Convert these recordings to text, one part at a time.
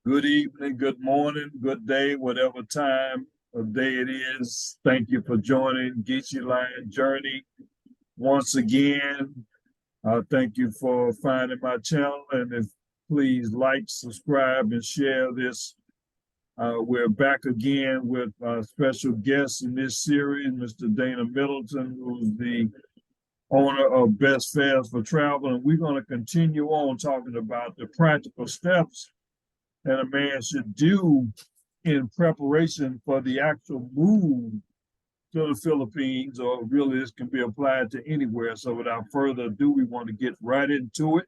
Good evening, good morning, good day, whatever time of day it is. Thank you for joining Geechee Lion Journey once again. Thank you for finding my channel, and if please like, subscribe, and share this. We're back again with our special guest in this series, Mr. Dana Middleton, who's the owner of Best Fares for Travel, and we're going to continue on talking about the practical steps that a man should do in preparation for the actual move to the Philippines, or really this can be applied to anywhere. So without further ado, we want to get right into it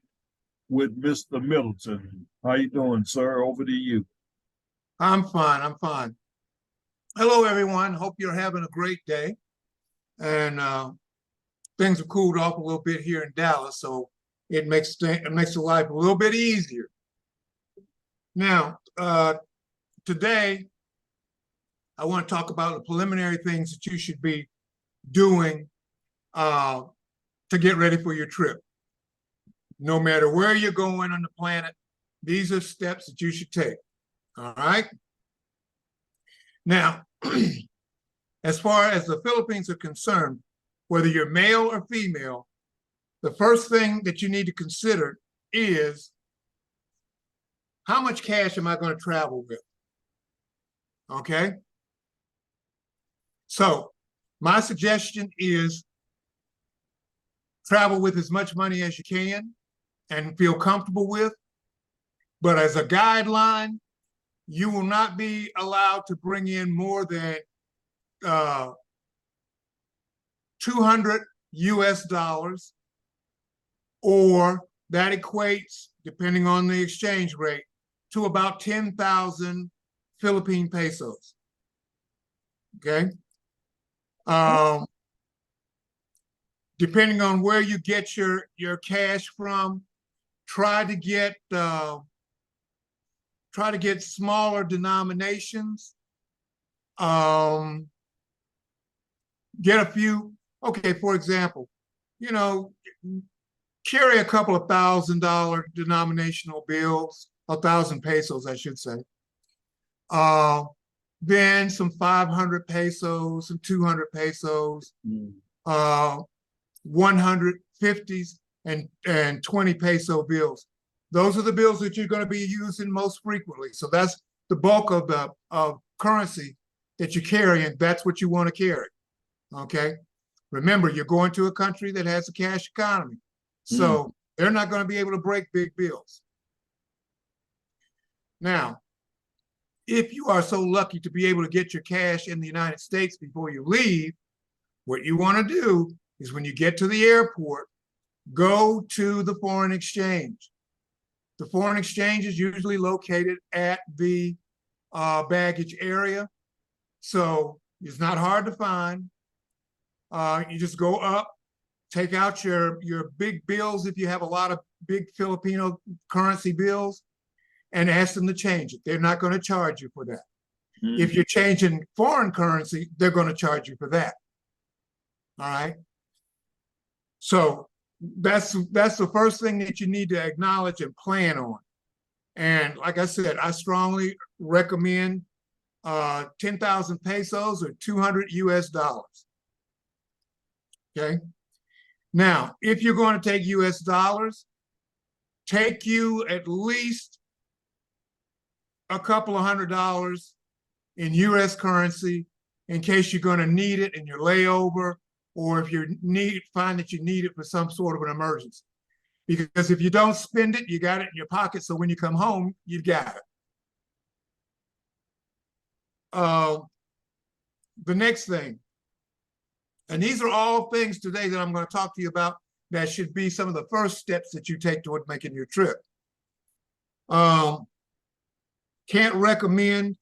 with Mr. Middleton. How you doing, sir? Over to you. I'm fine. Hello, everyone. Hope you're having a great day. And things have cooled off a little bit here in Dallas, so it makes the life a little bit easier. Now, today, I want to talk about the preliminary things that you should be doing to get ready for your trip. No matter where you're going on the planet, these are steps that you should take. All right. Now, as far as the Philippines are concerned, whether you're male or female, the first thing that you need to consider is, how much cash am I going to travel with? Okay. So my suggestion is travel with as much money as you can and feel comfortable with. But as a guideline, you will not be allowed to bring in more than 200 US dollars, or that equates, depending on the exchange rate, to about 10,000 Philippine pesos. Okay. Depending on where you get your cash from, try to get smaller denominations. Get a few. Okay, for example, carry a couple of $1,000 denominational bills. 1,000 pesos, I should say. Then some 500 pesos, some 200 pesos, 150s and 20 peso bills. Those are the bills that you're going to be using most frequently. So that's the bulk of the currency that you carry, and that's what you want to carry. Okay. Remember, you're going to a country that has a cash economy, so they're not going to be able to break big bills. Now, if you are so lucky to be able to get your cash in the United States before you leave, what you want to do is, when you get to the airport, go to the foreign exchange. The foreign exchange is usually located at the baggage area, so it's not hard to find. You just go up, take out your big bills if you have a lot of big Filipino currency bills, and ask them to change it. They're not going to charge you for that. If you're changing foreign currency, they're going to charge you for that. All right. So that's the first thing that you need to acknowledge and plan on. And like I said, I strongly recommend 10,000 pesos or 200 US dollars. Okay. Now, if you're going to take US dollars, take you at least a couple of $100s in US currency in case you're going to need it in your layover, or if you find that you need it for some sort of an emergency. Because if you don't spend it, you got it in your pocket, so when you come home, you got it. The next thing, and these are all things today that I'm going to talk to you about that should be some of the first steps that you take toward making your trip. Can't recommend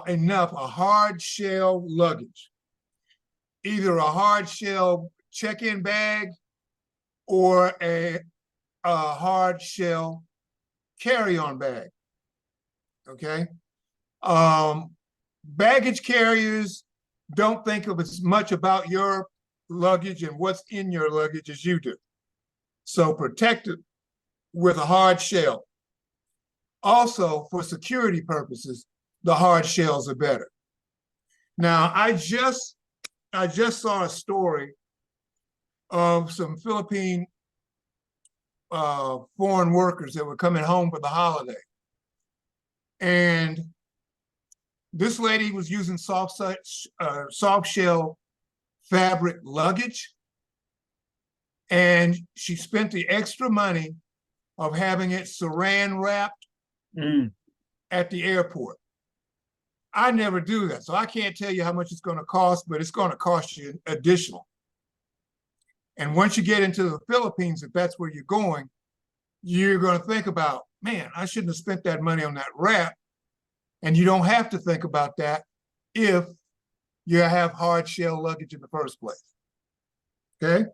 enough a hard shell luggage. Either a hard shell check-in bag or a hard shell carry-on bag. Okay. Baggage carriers don't think of as much about your luggage and what's in your luggage as you do. So protect it with a hard shell. Also, for security purposes, the hard shells are better. Now, I just saw a story of some Philippine foreign workers that were coming home for the holiday. And this lady was using soft shell fabric luggage. And she spent the extra money of having it saran wrapped at the airport. I never do that. So I can't tell you how much it's going to cost, but it's going to cost you additional. And once you get into the Philippines, if that's where you're going to think about, man, I shouldn't have spent that money on that wrap. And you don't have to think about that if you have hard shell luggage in the first place. Okay.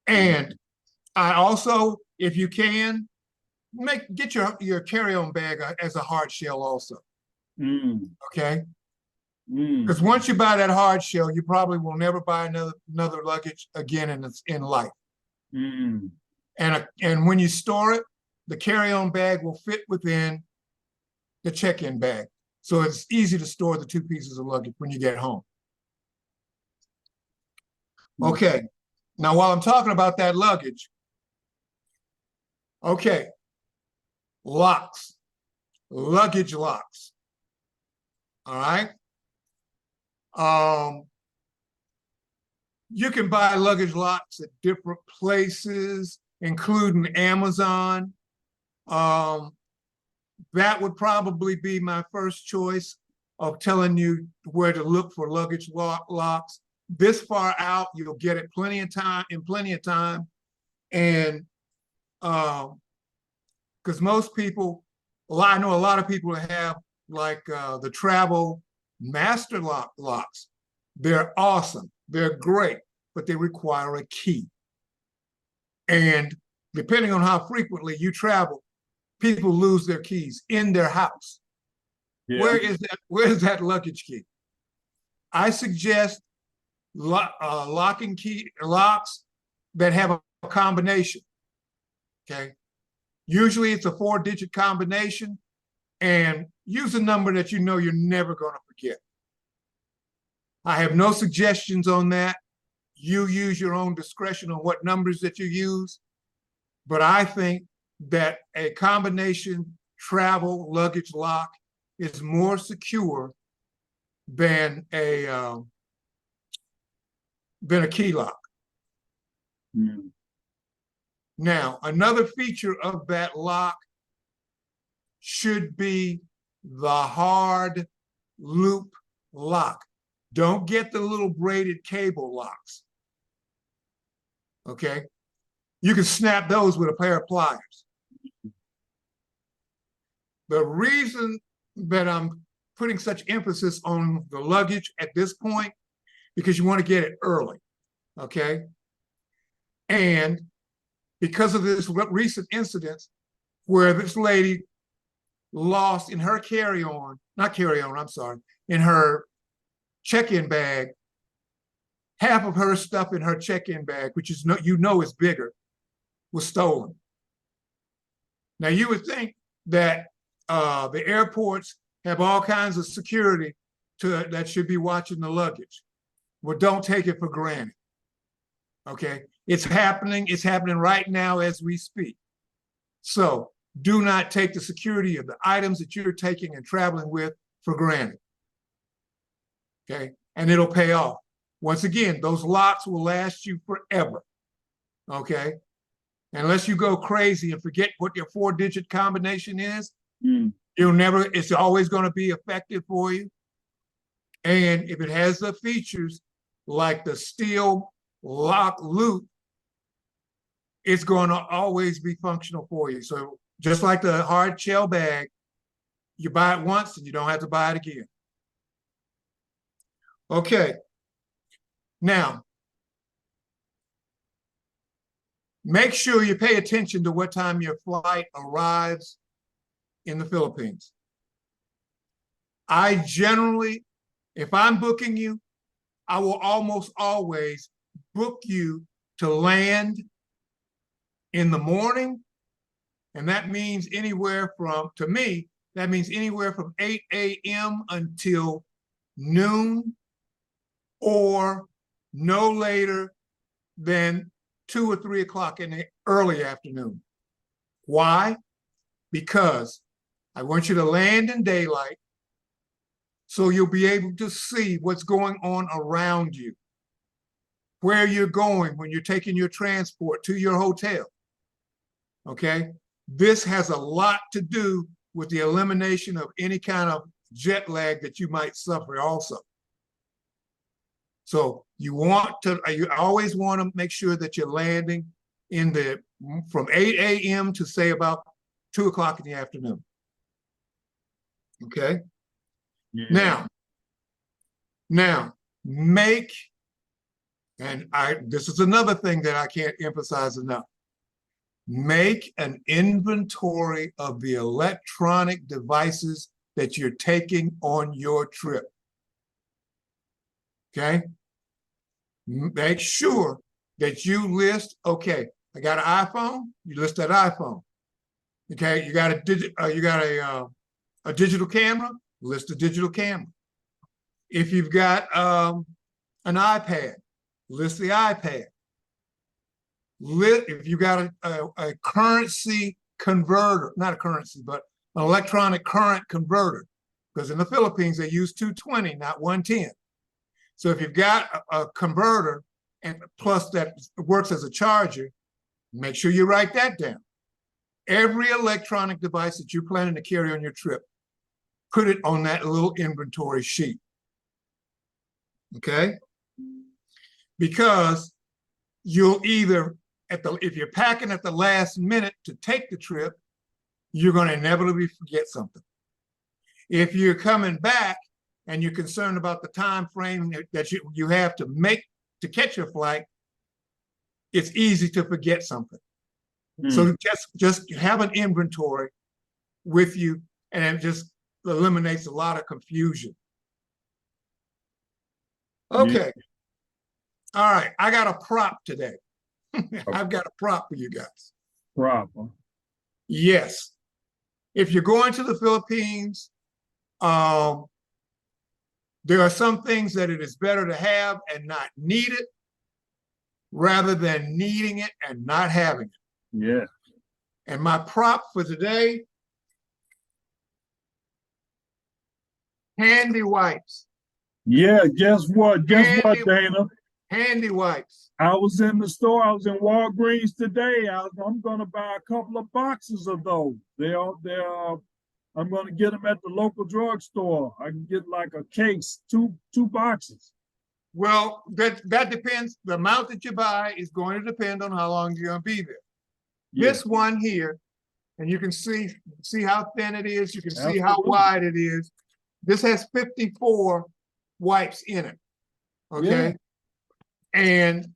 And I also, if you can, get your carry-on bag as a hard shell also. Okay. Because once you buy that hard shell, you probably will never buy another luggage again in life. And when you store it, the carry-on bag will fit within the check-in bag. So it's easy to store the two pieces of luggage when you get home. Okay. Now, while I'm talking about that luggage, okay, locks, luggage locks. All right. You can buy luggage locks at different places, including Amazon. That would probably be my first choice of telling you where to look for luggage locks. This far out, you'll get it plenty of time. And because most people, I know a lot of people that have like the Travel Master locks. They're awesome. They're great, but they require a key. And depending on how frequently you travel, people lose their keys in their house. Yeah. Where is that luggage key? I suggest locking key locks that have a combination. Okay. Usually it's a 4-digit combination, and use a number that you know you're never going to forget. I have no suggestions on that. You use your own discretion on what numbers that you use. But I think that a combination travel luggage lock is more secure than a key lock. Now, another feature of that lock should be the hard loop lock. Don't get the little braided cable locks. Okay? You can snap those with a pair of pliers. The reason that I'm putting such emphasis on the luggage at this point, because you want to get it early. Okay? And because of this recent incident where this lady lost in her in her check-in bag, half of her stuff in her check-in bag, which is is bigger, was stolen. Now you would think that the airports have all kinds of security that should be watching the luggage. Well, don't take it for granted. Okay, it's happening. It's happening right now as we speak. So do not take the security of the items that you're taking and traveling with for granted. Okay, and it'll pay off. Once again, those locks will last you forever. Okay, unless you go crazy and forget what your 4-digit combination is, it's always going to be effective for you. And if it has the features like the steel lock loop, it's going to always be functional for you. So just like the hard shell bag, you buy it once and you don't have to buy it again. Okay. Now, make sure you pay attention to what time your flight arrives in the Philippines. I generally, if I'm booking you, I will almost always book you to land in the morning And that means anywhere from, to me, that means anywhere from 8 a.m. until noon, or no later than 2 or 3 o'clock in the early afternoon. Why? Because I want you to land in daylight so you'll be able to see what's going on around you, where you're going when you're taking your transport to your hotel. Okay? This has a lot to do with the elimination of any kind of jet lag that you might suffer also. So you always want to make sure that you're landing from 8 a.m. to say about 2 o'clock in the afternoon. Okay? Yeah. Now, this is another thing that I can't emphasize enough. Make an inventory of the electronic devices that you're taking on your trip. Okay? Make sure that you list, okay, I got an iPhone, you list that iPhone. Okay, you got a digital camera, list the digital camera. If you've got an iPad, list the iPad. If you got a currency converter, not a currency, but an electronic current converter, because in the Philippines they use 220, not 110. So if you've got a converter and plus that works as a charger, make sure you write that down. Every electronic device that you're planning to carry on your trip, put it on that little inventory sheet. Okay? Because you'll either, if you're packing at the last minute to take the trip, you're going to inevitably forget something. If you're coming back and you're concerned about the time frame that you have to make to catch your flight, it's easy to forget something. So just have an inventory with you, and it just eliminates a lot of confusion. Okay. All right. I got a prop today. I've got a prop for you guys. Proper. Yes. If you're going to the Philippines, there are some things that it is better to have and not need it, rather than needing it and not having it. Yeah. And my prop for today, handy wipes. Yeah, guess what? Guess what, Dana? Handy wipes. I was in the store. I was in Walgreens today. I'm going to buy a couple of boxes of those. I'm going to get them at the local drugstore. I can get like a case, two boxes. Well, that depends. The amount that you buy is going to depend on how long you're going to be there. Yeah. This one here, and you can see how thin it is. You can see how wide it is. This has 54 wipes in it. Okay. Yeah. And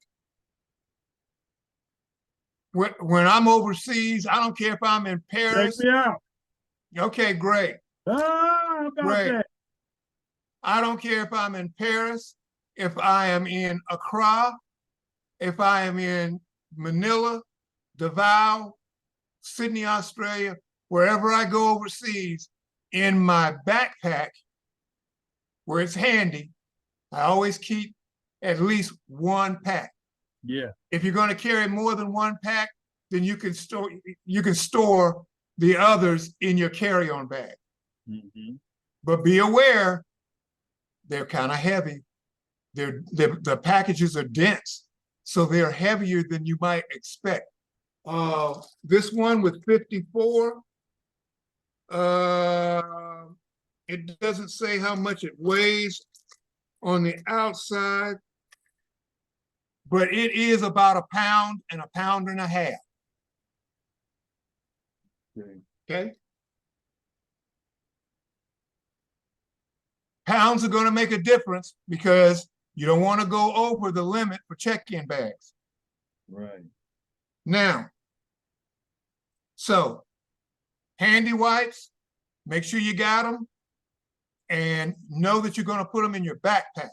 when I'm overseas, I don't care if I'm in Paris. Check me out. Okay, great. How about that? I don't care if I'm in Paris, if I am in Accra, if I am in Manila, Davao, Sydney, Australia, wherever I go overseas, in my backpack, where it's handy, I always keep at least one pack. Yeah. If you're going to carry more than one pack, then you can store the others in your carry-on bag. Mm-hmm. But be aware, they're kind of heavy. The packages are dense, so they're heavier than you might expect. This one with 54, it doesn't say how much it weighs on the outside, but it is about a pound and a pound and a half. Okay. Pounds are going to make a difference because you don't want to go over the limit for check-in bags. Right. Now, so handy wipes, make sure you got them, and know that you're going to put them in your backpack.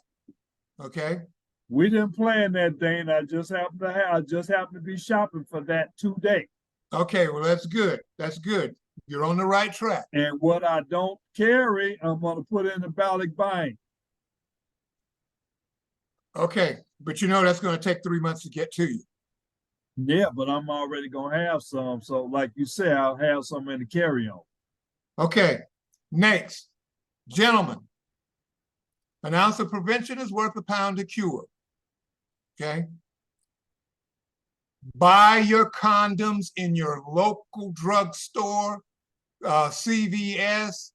Okay. We didn't plan that, Dane. I just happened to be shopping for that today. Okay, well, that's good. That's good. You're on the right track. And what I don't carry, I'm gonna put in the ballot bank. Okay, but you know that's going to take 3 months to get to you. Yeah, but I'm already gonna have some. So, like you said, I'll have some in the carry-on. Okay, next, gentlemen, an ounce of prevention is worth a pound of cure. Okay, buy your condoms in your local drugstore, CVS,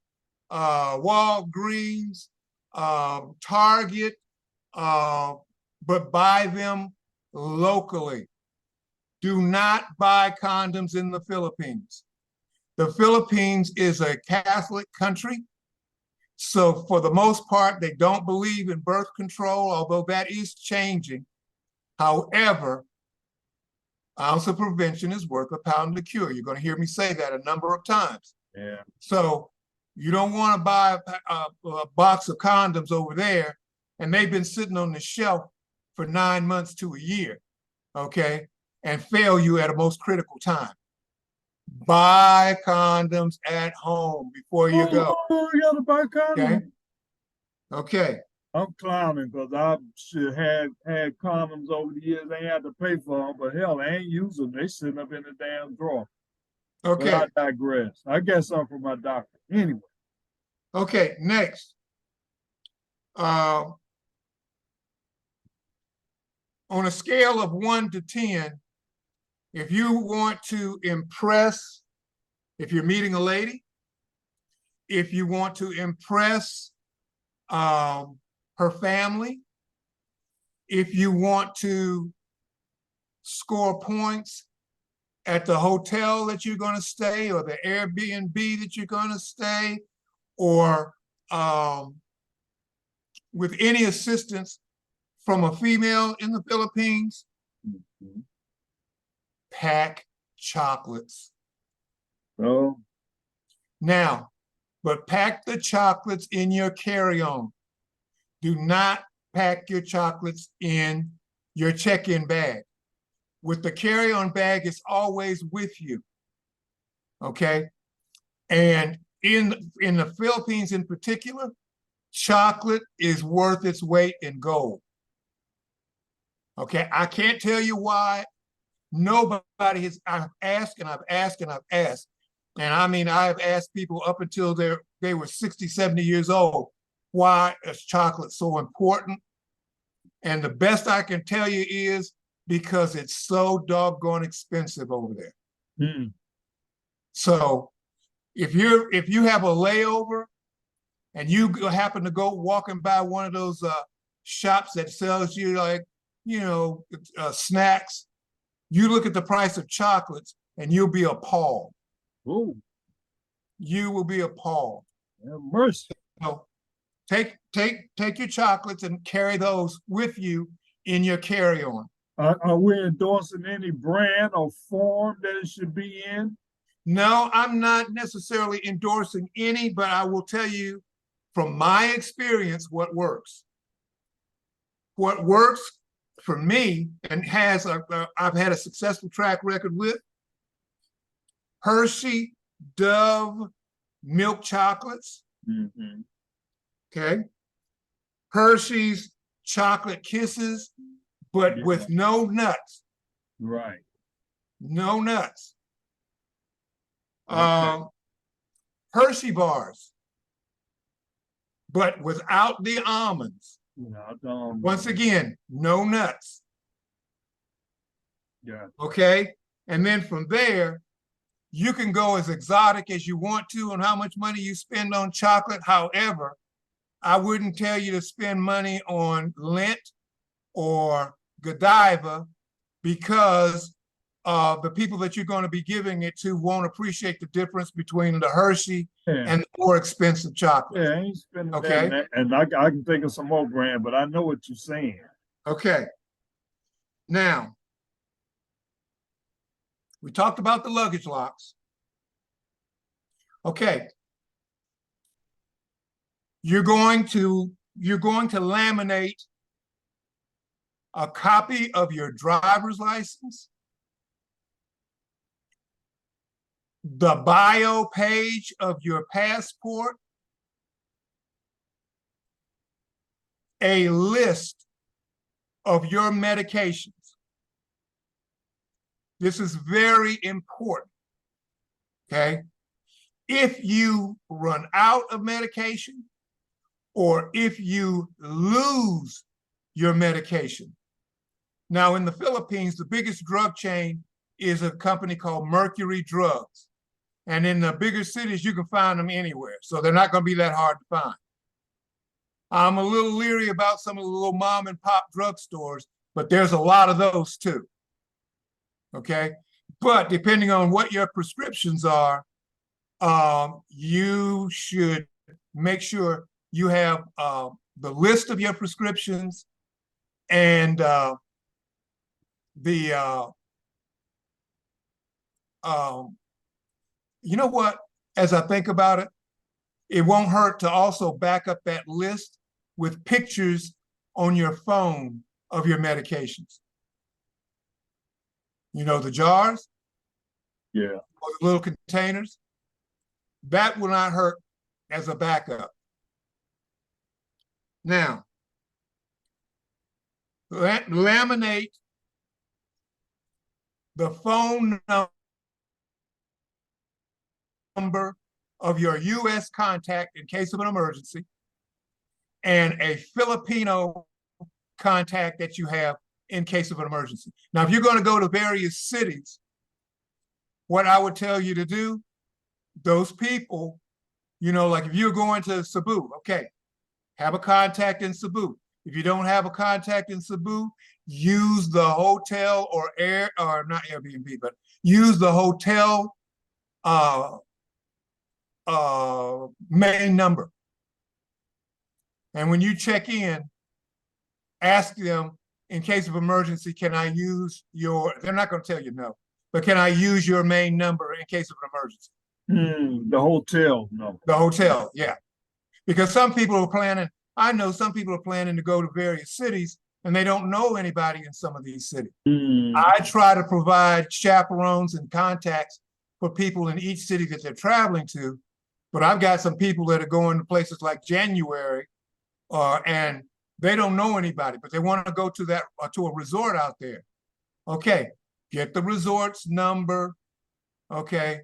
Walgreens, Target, but buy them locally. Do not buy condoms in the Philippines. The Philippines is a Catholic country. So for the most part, they don't believe in birth control, although that is changing. However, ounce of prevention is worth a pound of cure. You're going to hear me say that a number of times. Yeah. So you don't want to buy a box of condoms over there, and they've been sitting on the shelf for 9 months to a year, okay, and fail you at a most critical time. Buy condoms at home before you go. Oh, you gotta buy condoms. Okay. Okay. I'm clowning because I should have had condoms over the years. They had to pay for them, but hell, I ain't using them. They sitting up in the damn drawer. But Okay. I digress. I guess I'm from my doctor. Anyway. Okay. Next. On a scale of 1 to 10, if you want to impress, if you're meeting a lady, if you want to impress her family, if you want to score points at the hotel that you're going to stay or the Airbnb that you're going to stay, or with any assistance from a female in the Philippines, pack chocolates. Oh. Now, but pack the chocolates in your carry-on. Do not pack your chocolates in your check-in bag. With the carry-on bag, it's always with you. Okay? And in the Philippines in particular, chocolate is worth its weight in gold. Okay, I can't tell you why. Nobody has. I've asked and I've asked and I've asked. And I mean, I have asked people up until they were 60, 70 years old, why is chocolate so important? And the best I can tell you is because it's so doggone expensive over there. Hmm. So if you have a layover and you happen to go walking by one of those shops that sells you snacks, you look at the price of chocolates and you'll be appalled. Ooh. You will be appalled. Have mercy. So take your chocolates and carry those with you in your carry-on. Are we endorsing any brand or form that it should be in? No, I'm not necessarily endorsing any, but I will tell you from my experience what works. What works for me and I've had a successful track record with Hershey Dove milk chocolates. Mm-hmm. Okay. Hershey's chocolate kisses, but with no nuts. Right. No nuts. Okay. Hershey bars, but without the almonds. Once again, no nuts. Yeah. Okay. And then from there, you can go as exotic as you want to on how much money you spend on chocolate. However, I wouldn't tell you to spend money on Lindt or Godiva because the people that you're going to be giving it to won't appreciate the difference between the Hershey and the more expensive chocolate. Yeah, I ain't spending okay. that. And I can think of some more brand, but I know what you're saying. Okay. Now, we talked about the luggage locks. Okay. You're going to laminate a copy of your driver's license, the bio page of your passport a list of your medications. This is very important, okay? If you run out of medication or if you lose your medication. Now, in the Philippines, the biggest drug chain is a company called Mercury Drugs. And in the bigger cities, you can find them anywhere. So they're not going to be that hard to find. I'm a little leery about some of the little mom and pop drugstores, but there's a lot of those too. Okay. But depending on what your prescriptions are, you should make sure you have the list of your prescriptions and you know what? As I think about it, it won't hurt to also back up that list with pictures on your phone of your medications. You know, the jars? Yeah. Or the little containers? That will not hurt as a backup. Now, laminate the phone number of your U.S. contact in case of an emergency and a Filipino contact that you have in case of an emergency. Now, if you're going to go to various cities, what I would tell you to do, those people, you know, like if you're going to Cebu, okay, have a contact in Cebu. If you don't have a contact in Cebu, use the hotel or not Airbnb, but use the hotel main number. And when you check in, ask them, in case of emergency, can I use they're not going to tell you no, but can I use your main number in case of an emergency? The hotel number. The hotel, yeah. Because some people are planning, I know some people are planning to go to various cities and they don't know anybody in some of these cities. I try to provide chaperones and contacts for people in each city that they're traveling to, but I've got some people that are going to places like January, and they don't know anybody, but they want to go to to a resort out there. Okay, get the resort's number. Okay,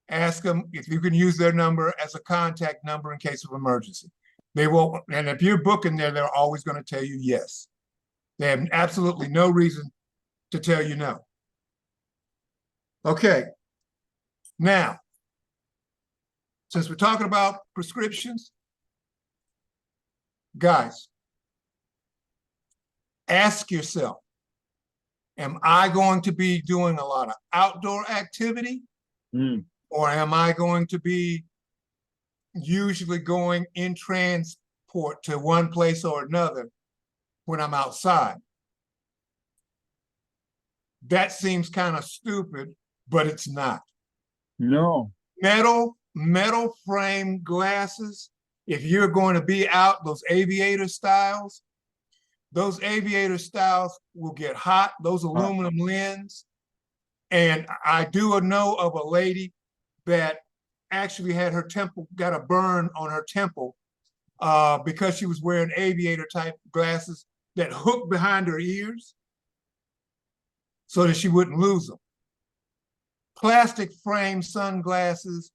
ask them if you can use their number as a contact number in case of emergency. They will, and if you're booking there, they're always going to tell you yes. They have absolutely no reason to tell you no. Okay, now, since we're talking about prescriptions, guys, ask yourself, am I going to be doing a lot of outdoor activity? Or am I going to be usually going in transport to one place or another when I'm outside? That seems kind of stupid, but it's not. No. Metal frame glasses, if you're going to be out, those aviator styles will get hot, those aluminum lens. And I do know of a lady that actually had her temple, got a burn on her temple because she was wearing aviator type glasses that hooked behind her ears so that she wouldn't lose them. Plastic frame sunglasses,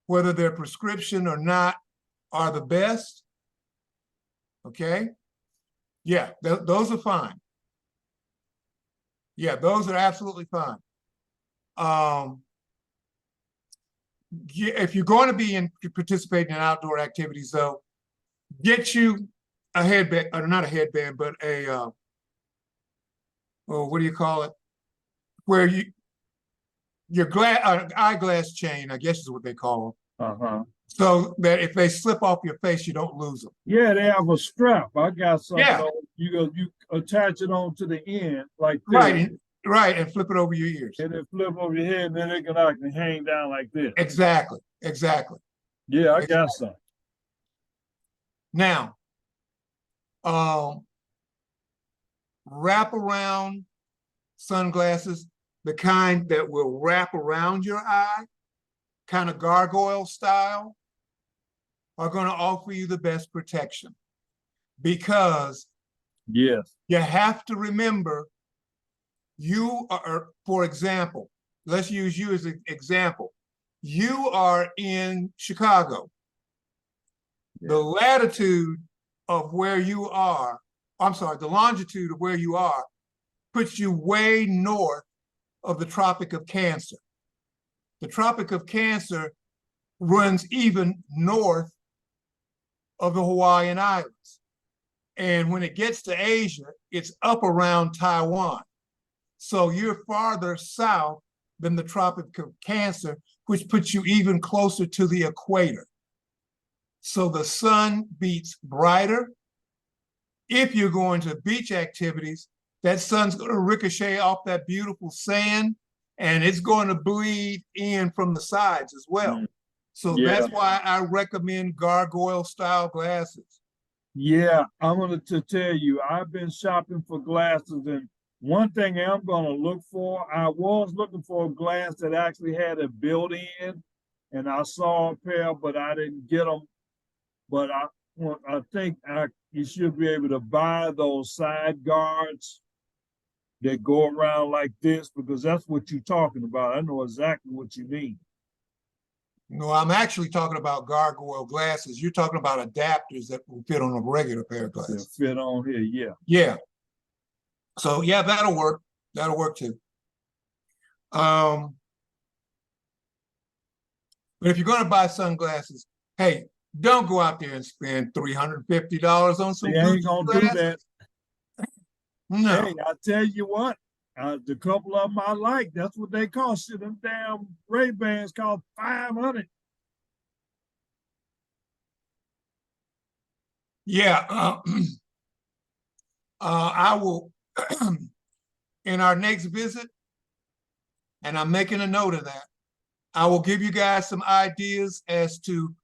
whether they're prescription or not, are the best. Okay. Yeah, those are fine. Yeah, those are absolutely fine. If you're going to be participating in outdoor activities, though, get you a headband, or not a headband, but a what do you call it? Where your eyeglass chain, I guess is what they call them. So that if they slip off your face, you don't lose them. Yeah, they have a strap. I got some. Yeah. You attach it on to the end like this. Right, and flip it over your ears. And then flip over your head, and then it can hang down like this. Exactly. Yeah, I got some. Now, wrap around sunglasses. the kind that will wrap around your eye, kind of gargoyle style, are going to offer you the best protection. Because Yes. you have to remember, you are, for example, let's use you as an example. You are in Chicago. The latitude of where you are, I'm sorry, the longitude of where you are puts you way north of the Tropic of Cancer. The Tropic of Cancer runs even north of the Hawaiian Islands. And when it gets to Asia, it's up around Taiwan. So you're farther south than the Tropic of Cancer, which puts you even closer to the equator. So the sun beats brighter. If you're going to beach activities, that sun's going to ricochet off that beautiful sand, and it's going to bleed in from the sides as well. So that's why I recommend gargoyle style glasses. Yeah, I'm going to tell you, I've been shopping for glasses, and one thing I'm going to look for, I was looking for a glass that actually had a built-in, and I saw a pair, but I didn't get them. But I think you should be able to buy those side guards that go around like this, because that's what you're talking about. I know exactly what you mean. No, I'm actually talking about gargoyle glasses. You're talking about adapters that will fit on a regular pair of glasses. They'll fit on here, yeah. Yeah. So yeah, that'll work. That'll work too. But if you're going to buy sunglasses, hey, don't go out there and spend $350 on some They ain't gonna glasses. do that. No. Hey, I tell you what, the couple of them I like, that's what they cost. See, them damn Ray-Bans cost $500. Yeah. I will, in our next visit, and I'm making a note of that, I will give you guys some ideas as to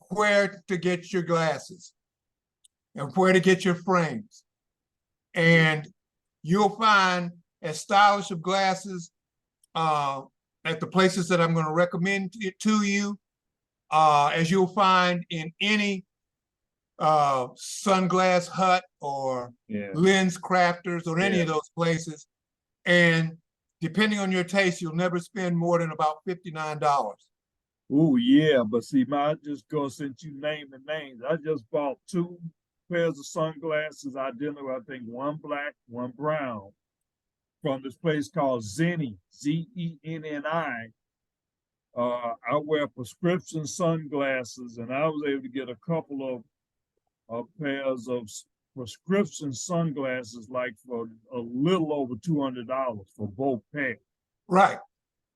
where to get your glasses and where to get your frames. And you'll find as stylish of glasses at the places that I'm going to recommend it to you as you'll find in any Sunglass Hut or Lens Crafters or any of those places. And depending on your taste, you'll never spend more than about $59. Oh yeah, but see, I just go, since you named the names, I just bought 2 pairs of sunglasses, identical, I think one black, one brown, from this place called Zenni, Zenni. I wear prescription sunglasses, and I was able to get a couple of pairs of prescription sunglasses, like for a little over $200 for both pairs. Right.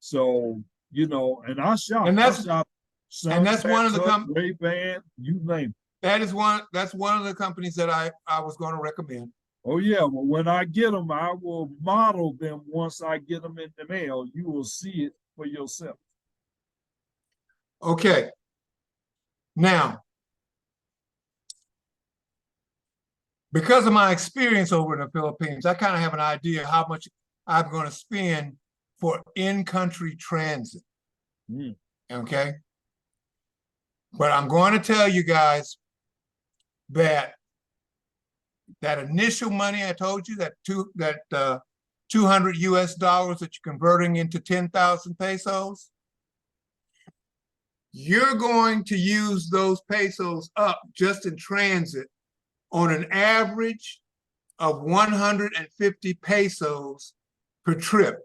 So, you know, and I shop. And that's one of the Ray-Ban, you name it. That's one of the companies that I was going to recommend. Oh yeah, well, when I get them, I will model them once I get them in the mail. You will see it for yourself. Okay. Now, because of my experience over in the Philippines, I kind of have an idea how much I'm going to spend for in-country transit. Okay. But I'm going to tell you guys that initial money I told you, that 200 US dollars that you're converting into 10,000 pesos, you're going to use those pesos up just in transit on an average of 150 pesos per trip.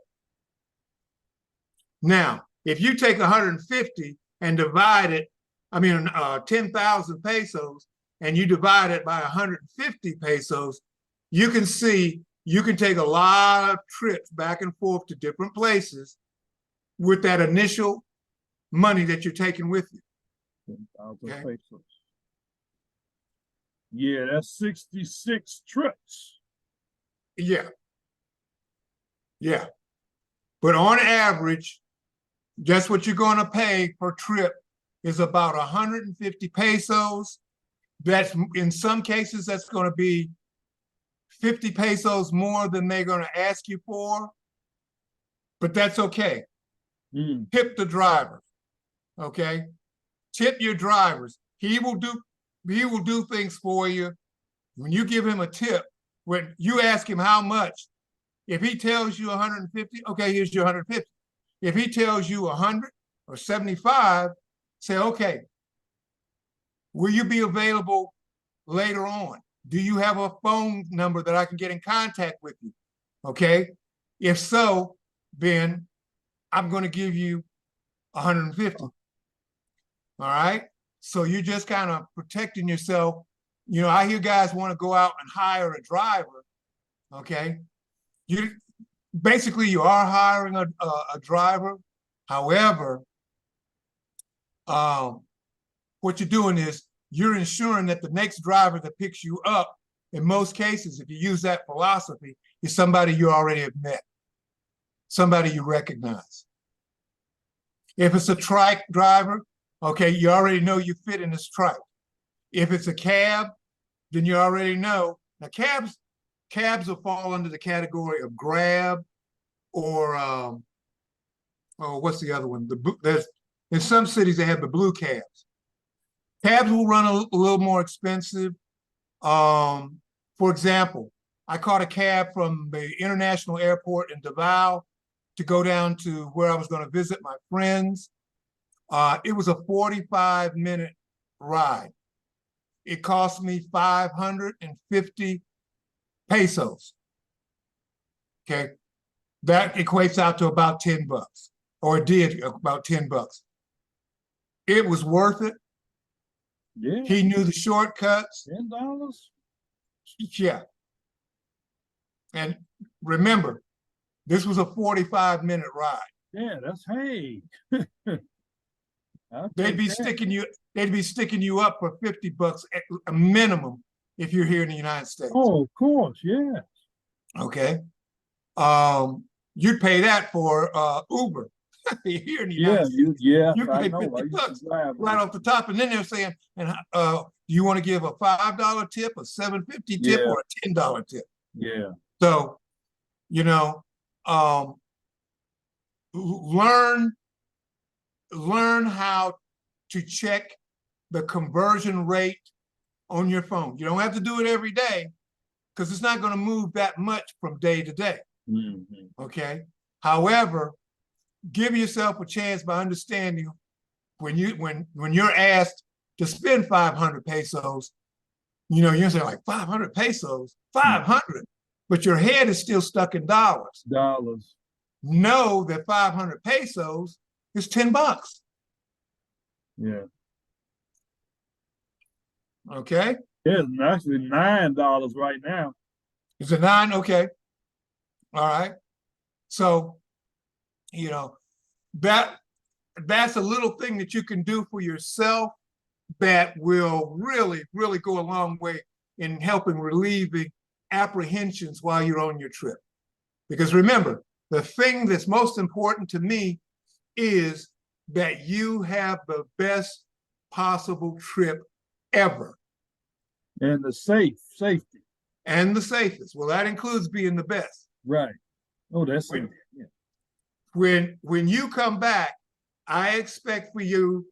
Now, if you take 150 and divide it, 10,000 pesos, and you divide it by 150 pesos, you can see you can take a lot of trips back and forth to different places with that initial money that you're taking with you. 10,000 pesos. Yeah, that's 66 trips. Yeah. Yeah. But on average, just what you're going to pay per trip is about 150 pesos. That's, in some cases, that's going to be 50 pesos more than they're going to ask you for. but that's okay. Tip the driver, okay? Tip your drivers. He will do things for you. When you give him a tip, when you ask him how much, if he tells you 150, okay, here's your 150. If he tells you 100 or 75, say, okay, will you be available later on? Do you have a phone number that I can get in contact with you? Okay. If so, then I'm going to give you 150. All right. So you're just kind of protecting yourself. You know, I hear guys want to go out and hire a driver. Okay. You basically you are hiring a driver. However, what you're doing is you're ensuring that the next driver that picks you up, in most cases, if you use that philosophy, is somebody you already have met, somebody you recognize. If it's a trike driver, okay, you already know you fit in this trike. If it's a cab, then you already know. Now, cabs will fall under the category of Grab or what's the other one? There's in some cities they have the blue cabs. Cabs will run a little more expensive. For example, I caught a cab from the international airport in Davao to go down to where I was going to visit my friends. It was a 45-minute ride. It cost me 550 pesos. Okay. That equates out to about 10 bucks, or it did about 10 bucks. It was worth it. Yeah. He knew the shortcuts. $10. Yeah. And remember, this was a 45-minute ride. Yeah, that's hey. They'd be sticking you up for 50 bucks at a minimum if you're here in the United States. Oh, of course, yeah. Okay. You'd pay that for Uber here in the United States. You pay 50 bucks right off the top, and then they're saying, "And do you want to give a $5 tip, a $7.50 tip, or a $10 tip?" Yeah. So, you know, learn how to check the conversion rate on your phone. You don't have to do it every day because it's not going to move that much from day to day. Okay. However, give yourself a chance by understanding when you're asked to spend 500 pesos, you know, you're saying like 500 pesos, 500, but your head is still stuck in dollars. Know that 500 pesos is 10 bucks. Yeah. Okay. Yeah, it's actually $9 right now. Is it 9? Okay. All right. So, you know, that's a little thing that you can do for yourself that will really, really go a long way in helping relieving apprehensions while you're on your trip. Because remember, the thing that's most important to me is that you have the best possible trip ever. And the safety. And the safest. Well, that includes being the best. Right. Oh, that's it. Yeah. When you come back, I expect for you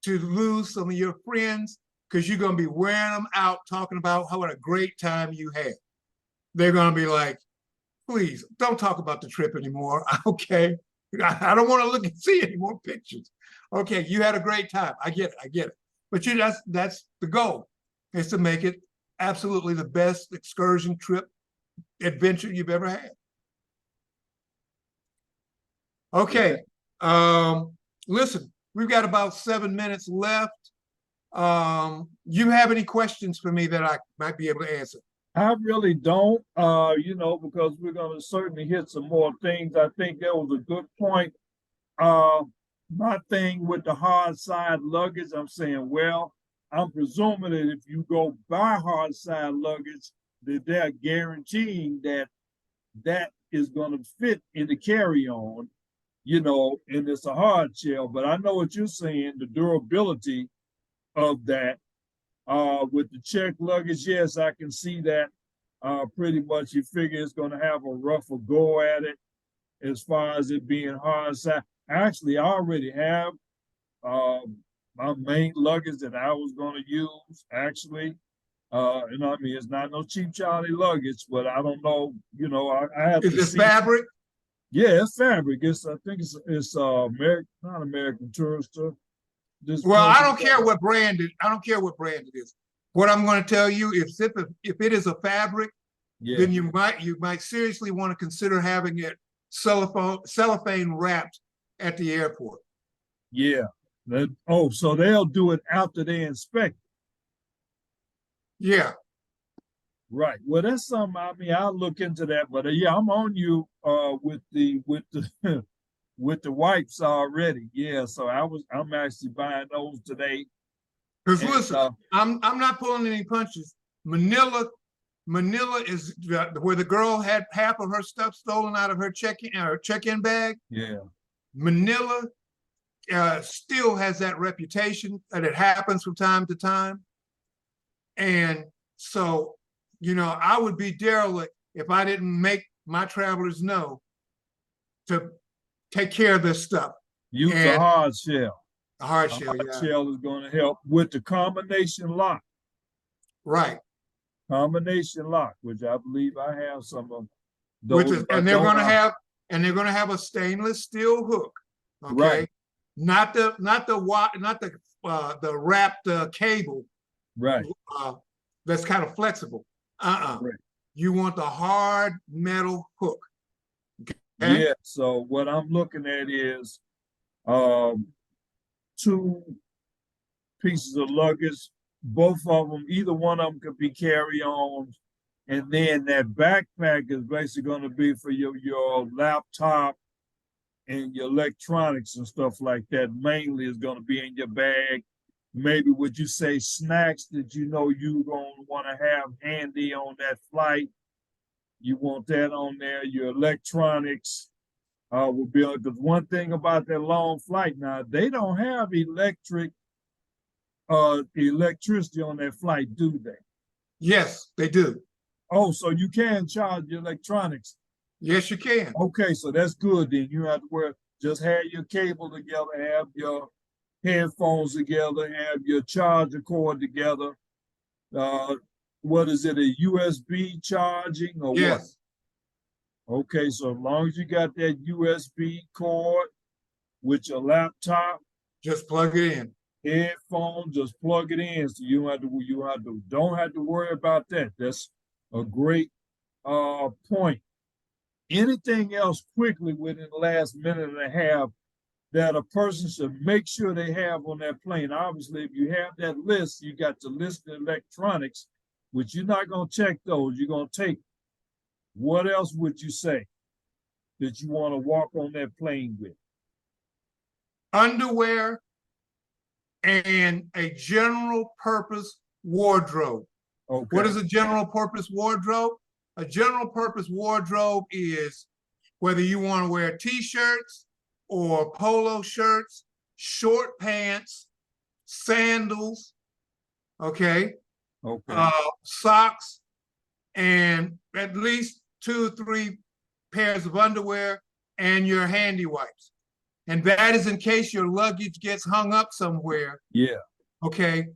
to lose some of your friends because you're going to be wearing them out talking about what a great time you had. They're going to be like, please don't talk about the trip anymore. Okay. I don't want to look and see any more pictures. Okay. You had a great time. I get it. But that's the goal, is to make it absolutely the best excursion trip adventure you've ever had. Okay. Listen, we've got about 7 minutes left. You have any questions for me that I might be able to answer? I really don't, you know, because we're going to certainly hit some more things. I think that was a good point. My thing with the hard side luggage, I'm saying, well, I'm presuming that if you go buy hard side luggage, that they're guaranteeing that that is going to fit in the carry-on, you know, and it's a hard shell. But I know what you're saying, the durability of that. With the check luggage, yes, I can see that. Pretty much you figure it's going to have a rougher go at it. as far as it being hard side. Actually, I already have my main luggage that I was going to use. Actually, you know, what I mean, it's not no cheap Charlie luggage, but I don't know. You know, I have Is to it see. fabric? Yeah, it's fabric. I think it's American, not American Tourister. This Well, I company. don't care what brand it. I don't care what brand it is. What I'm going to tell you, if it is a fabric, Yeah, then you might seriously want to consider having it cellophane wrapped at the airport. yeah. Oh, so they'll do it after they inspect. Yeah, Right. Well, that's something. I mean, I'll look into that. But yeah, I'm on you with the with the wipes already. Yeah. So I'm actually buying those today. because And listen, I'm not pulling any punches. Manila is where the girl had half of her stuff stolen out of her check-in bag. yeah, Manila still has that reputation that it happens from time to time. And so, you know, I would be derelict if I didn't make my travelers know to take care of this stuff. use a And hard shell. a hard A shell, hard yeah. shell is going to help with the combination lock. Right. Combination lock, which I believe I have some of those. And they're gonna have a stainless steel hook. Okay. Right. Not the wrapped cable Right. that's kind of flexible. Right. You want the hard metal hook. Okay? Yeah. So what I'm looking at is 2 pieces of luggage. Both of them, either one of them could be carry-ons. And then that backpack is basically going to be for your laptop and your electronics and stuff like that. Mainly is going to be in your bag. Maybe would you say snacks that you know you're going to want to have handy on that flight. You want that on there. Your electronics will be on. Because one thing about that long flight now, they don't have electricity on that flight, do they? Yes, they do. Oh, so you can charge your electronics. Yes, you can. Okay, so that's good. Then you have to just have your cable together, have your headphones together, have your charger cord together. What is it, a USB charging or yes. what? Okay, so as long as you got that USB cord with your laptop, just plug it in. Headphone, just plug it in. So you don't have to worry about that. That's a great point. Anything else quickly within the last minute and a half that a person should make sure they have on that plane? Obviously, if you have that list, you got to list the electronics, which you're not going to check those. You're going to take. What else would you say that you want to walk on that plane with? Underwear and a general purpose wardrobe. Okay. What is a general purpose wardrobe? A general purpose wardrobe is whether you want to wear t-shirts or polo shirts, short pants, sandals, okay, socks, and at least 2 or 3 pairs of underwear and your handy wipes. And that is in case your luggage gets hung up somewhere. Yeah. Okay.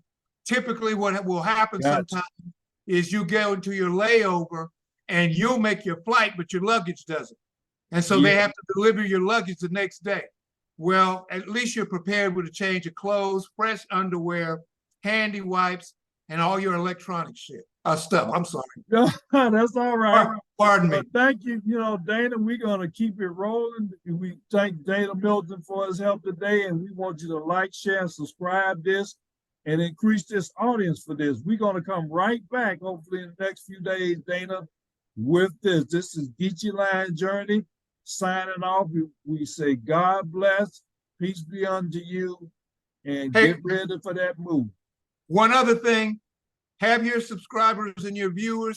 Typically what will happen sometimes is you go into your layover and you'll make your flight, but your luggage doesn't. And so they have to deliver your luggage the next day. Well, at least you're prepared with a change of clothes, fresh underwear, handy wipes, and all your electronic stuff. I'm sorry. No, that's all right. Pardon me. Thank you. You know, Dana, we're going to keep it rolling. We thank Dana Middleton for his help today, and we want you to like, share, and subscribe this and increase this audience for this. We're going to come right back, hopefully in the next few days, Dana, with this. This is Geechee Line Journey signing off. We say God bless, peace be unto you, and get ready for that move. One other thing, have your subscribers and your viewers